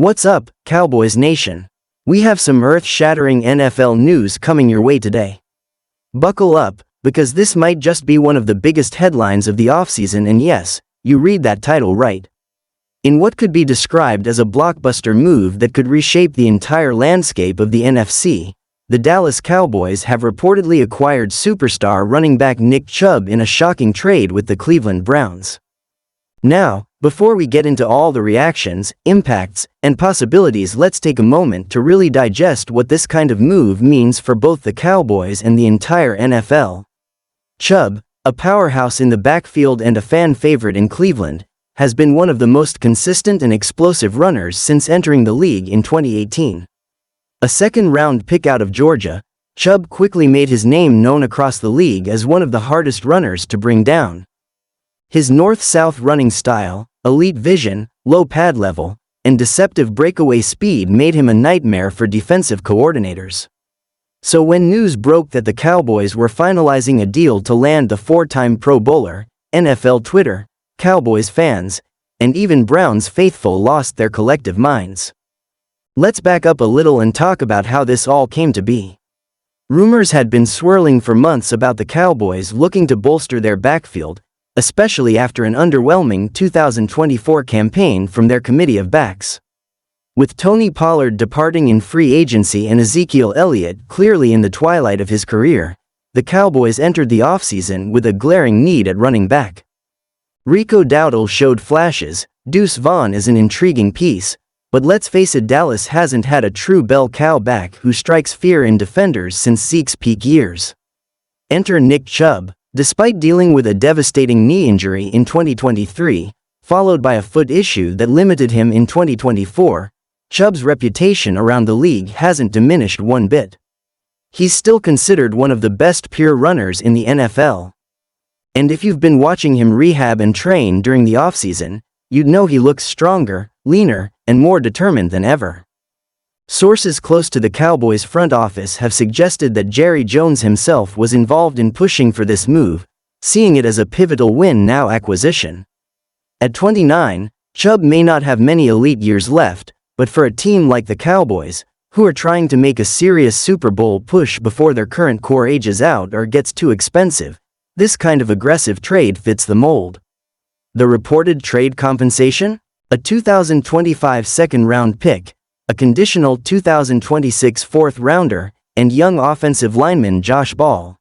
What's up, Cowboys Nation? We have some earth-shattering NFL news coming your way today. Buckle up, because this might just be one of the biggest headlines of the offseason, and yes, you read that title right. In what could be described as a blockbuster move that could reshape the entire landscape of the NFC, the Dallas Cowboys have reportedly acquired superstar running back Nick Chubb in a shocking trade with the Cleveland Browns. Now, before we get into all the reactions, impacts, and possibilities, let's take a moment to really digest what this kind of move means for both the Cowboys and the entire NFL. Chubb, a powerhouse in the backfield and a fan favorite in Cleveland, has been one of the most consistent and explosive runners since entering the league in 2018. A second-round pick out of Georgia, Chubb quickly made his name known across the league as one of the hardest runners to bring down. His north-south running style, elite vision, low pad level, and deceptive breakaway speed made him a nightmare for defensive coordinators. So when news broke that the Cowboys were finalizing a deal to land the four-time Pro Bowler, NFL Twitter, Cowboys fans, and even Browns faithful lost their collective minds. Let's back up a little and talk about how this all came to be. Rumors had been swirling for months about the Cowboys looking to bolster their backfield, especially after an underwhelming 2024 campaign from their committee of backs. With Tony Pollard departing in free agency and Ezekiel Elliott clearly in the twilight of his career, the Cowboys entered the offseason with a glaring need at running back. Rico Dowdle showed flashes, Deuce Vaughn is an intriguing piece, but let's face it, Dallas hasn't had a true bell cow back who strikes fear in defenders since Zeke's peak years. Enter Nick Chubb. Despite dealing with a devastating knee injury in 2023, followed by a foot issue that limited him in 2024, Chubb's reputation around the league hasn't diminished one bit. He's still considered one of the best pure runners in the NFL. And if you've been watching him rehab and train during the offseason, you'd know he looks stronger, leaner, and more determined than ever. Sources close to the Cowboys front office have suggested that Jerry Jones himself was involved in pushing for this move, seeing it as a pivotal win-now acquisition. At 29, Chubb may not have many elite years left, but for a team like the Cowboys, who are trying to make a serious Super Bowl push before their current core ages out or gets too expensive, this kind of aggressive trade fits the mold. The reported trade compensation? A 2025 second-round pick, a conditional 2026 fourth-rounder, and young offensive lineman Josh Ball.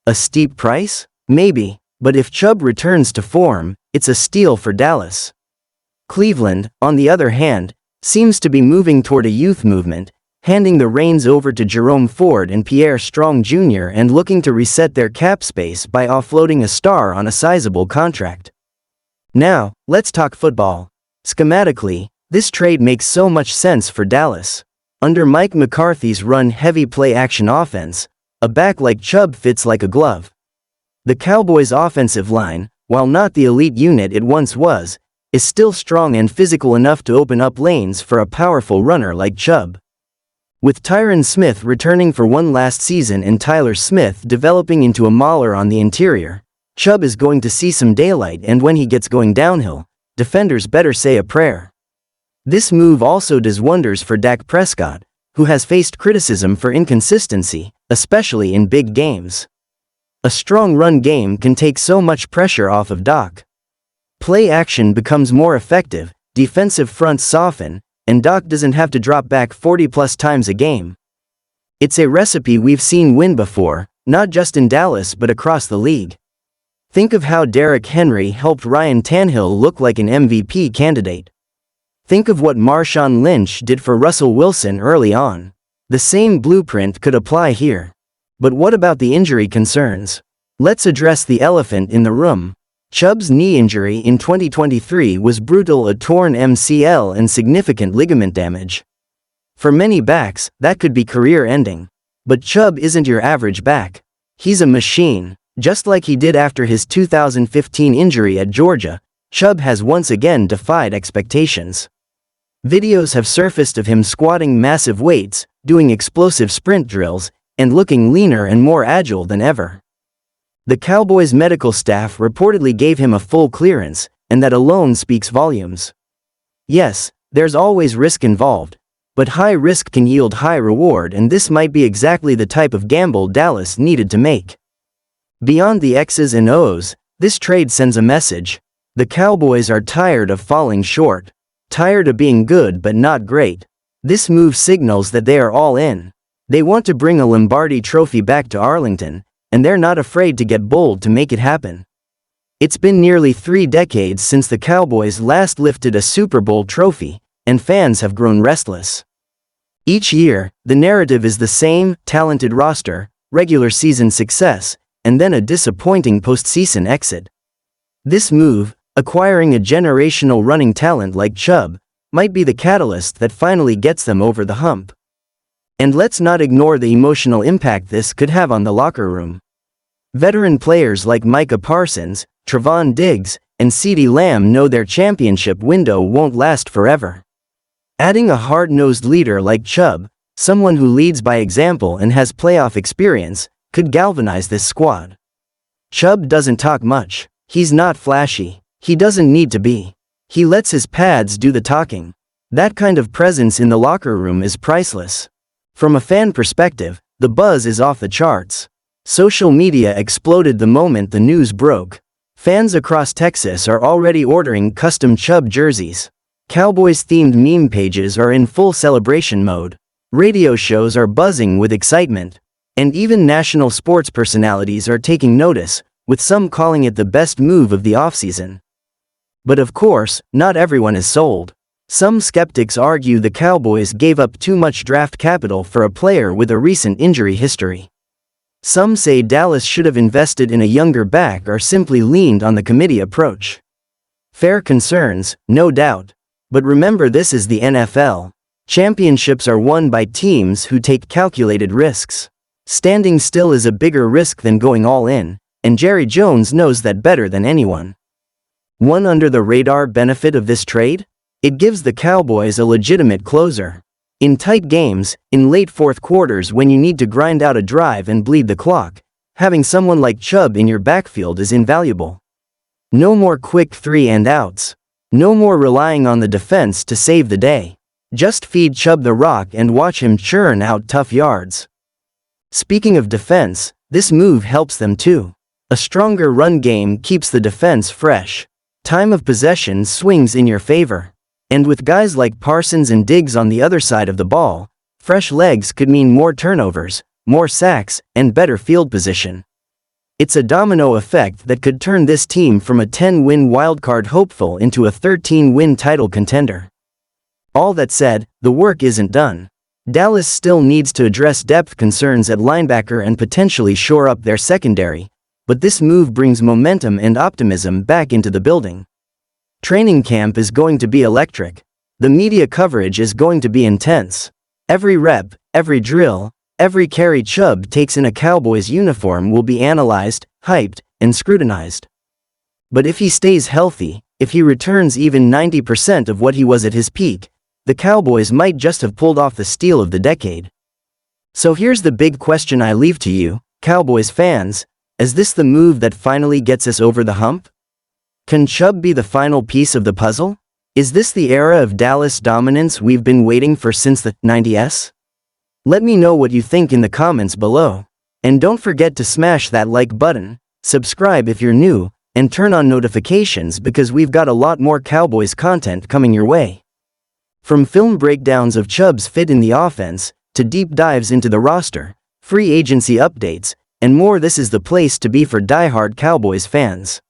A steep price? Maybe, but if Chubb returns to form, it's a steal for Dallas. Cleveland, on the other hand, seems to be moving toward a youth movement, handing the reins over to Jerome Ford and Pierre Strong Jr. and looking to reset their cap space by offloading a star on a sizable contract. Now, let's talk football. Schematically, this trade makes so much sense for Dallas. Under Mike McCarthy's run-heavy play-action offense, a back like Chubb fits like a glove. The Cowboys' offensive line, while not the elite unit it once was, is still strong and physical enough to open up lanes for a powerful runner like Chubb. With Tyron Smith returning for one last season and Tyler Smith developing into a mauler on the interior, Chubb is going to see some daylight, and when he gets going downhill, defenders better say a prayer. This move also does wonders for Dak Prescott, who has faced criticism for inconsistency, especially in big games. A strong run game can take so much pressure off of Dak. Play action becomes more effective, defensive fronts soften, and Dak doesn't have to drop back 40+ times a game. It's a recipe we've seen win before, not just in Dallas but across the league. Think of how Derrick Henry helped Ryan Tannehill look like an MVP candidate. Think of what Marshawn Lynch did for Russell Wilson early on. The same blueprint could apply here. But what about the injury concerns? Let's address the elephant in the room. Chubb's knee injury in 2023 was brutal: a torn MCL and significant ligament damage. For many backs, that could be career-ending. But Chubb isn't your average back. He's a machine. Just like he did after his 2015 injury at Georgia, Chubb has once again defied expectations. Videos have surfaced of him squatting massive weights, doing explosive sprint drills, and looking leaner and more agile than ever. The Cowboys' medical staff reportedly gave him a full clearance, and that alone speaks volumes. Yes, There's always risk involved, but high risk can yield high reward, and this might be exactly the type of gamble Dallas needed to make. Beyond the X's and O's, this trade sends a message. The Cowboys are tired of falling short, tired of being good but not great. This move signals that they are all in. They want to bring a Lombardi trophy back to Arlington, and they're not afraid to get bold to make it happen. It's been nearly 3 decades since the Cowboys last lifted a Super Bowl trophy, and fans have grown restless. Each year, the narrative is the same: talented roster, regular season success, and then a disappointing postseason exit. This move, acquiring a generational running talent like Chubb, might be the catalyst that finally gets them over the hump. And let's not ignore the emotional impact this could have on the locker room. Veteran players like Micah Parsons, Trevon Diggs, and CeeDee Lamb know their championship window won't last forever. Adding a hard-nosed leader like Chubb, someone who leads by example and has playoff experience, could galvanize this squad. Chubb doesn't talk much. He's not flashy. He doesn't need to be. He lets his pads do the talking. That kind of presence in the locker room is priceless. From a fan perspective, the buzz is off the charts. Social media exploded the moment the news broke. Fans across Texas are already ordering custom Chubb jerseys. Cowboys-themed meme pages are in full celebration mode. Radio shows are buzzing with excitement. And even national sports personalities are taking notice, with some calling it the best move of the offseason. But of course, not everyone is sold. Some skeptics argue the Cowboys gave up too much draft capital for a player with a recent injury history. Some say Dallas should have invested in a younger back or simply leaned on the committee approach. Fair concerns, no doubt. But remember, this is the NFL. Championships are won by teams who take calculated risks. Standing still is a bigger risk than going all in, and Jerry Jones knows that better than anyone. One under-the-radar benefit of this trade? It gives the Cowboys a legitimate closer. In tight games, in late fourth quarters when you need to grind out a drive and bleed the clock, having someone like Chubb in your backfield is invaluable. No more quick 3-and-outs. No more relying on the defense to save the day. Just feed Chubb the rock and watch him churn out tough yards. Speaking of defense, this move helps them too. A stronger run game keeps the defense fresh. Time of possession swings in your favor. And with guys like Parsons and Diggs on the other side of the ball, fresh legs could mean more turnovers, more sacks, and better field position. It's a domino effect that could turn this team from a 10-win wildcard hopeful into a 13-win title contender. All that said, the work isn't done. Dallas still needs to address depth concerns at linebacker and potentially shore up their secondary, but this move brings momentum and optimism back into the building. Training camp is going to be electric. The media coverage is going to be intense. Every rep, every drill, every carry Chubb takes in a Cowboys uniform will be analyzed, hyped, and scrutinized. But if he stays healthy, if he returns even 90% of what he was at his peak, the Cowboys might just have pulled off the steal of the decade. So here's the big question I leave to you, Cowboys fans: is this the move that finally gets us over the hump? Can Chubb be the final piece of the puzzle? Is this the era of Dallas dominance we've been waiting for since the 90s? Let me know what you think in the comments below. And don't forget to smash that like button, subscribe if you're new, and turn on notifications because we've got a lot more Cowboys content coming your way. From film breakdowns of Chubb's fit in the offense, to deep dives into the roster, free agency updates, and more, this is the place to be for die-hard Cowboys fans.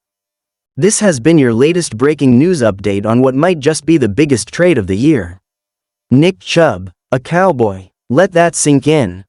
This has been your latest breaking news update on what might just be the biggest trade of the year. Nick Chubb, a Cowboy. Let that sink in.